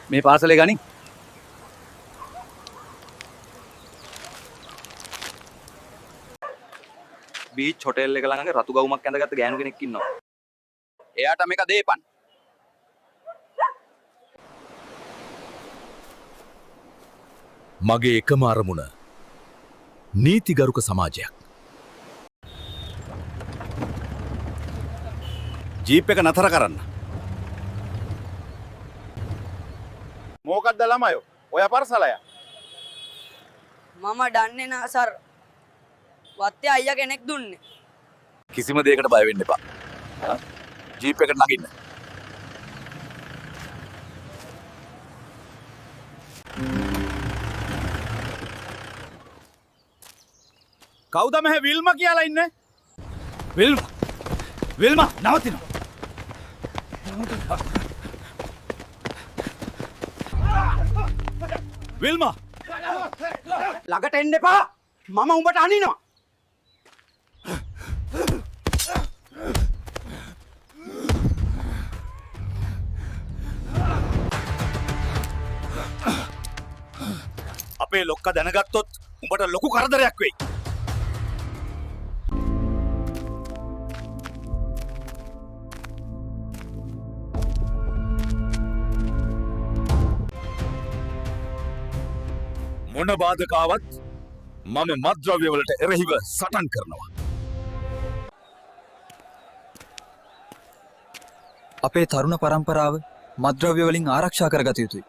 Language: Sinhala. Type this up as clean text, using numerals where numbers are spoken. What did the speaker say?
මේ පාසලේ ගනි. බීච් හොටෙල් එක ළඟ රතු ගවුමක් ඇඳගත්ත ගෑනු කෙනෙක් ඉන්නවා. එයාට මේක දෙපන්. මගේ එකම අරමුණ නීතිගරුක සමාජයක්. ජීප් එක නතර කරන්න. මොකක්ද ළමයෝ? ඔය පරසලය. මම දන්නේ නෑ සර්. වත්තේ අයියා කෙනෙක් දුන්නේ. කිසිම දෙයකට බය වෙන්න එපා. ජීප් එකට නගින්න. කවුද මෙහෙ විල්ම කියලා ඉන්නේ? විල්මා නවතිනවා. විල්මා ළඟට එන්න එපා. මම උඹට අනිනවා. අපේ ලොක්ක දැනගත්තොත් උඹට ලොකු කරදරයක් වෙයි. මොන බාධකාවත් මම මත්ද්‍රව්‍ය වලට එරෙහිව සටන් කරනවා. අපේ තරුණ පරම්පරාව මත්ද්‍රව්‍ය වලින් ආරක්ෂා කරගත යුතුයි.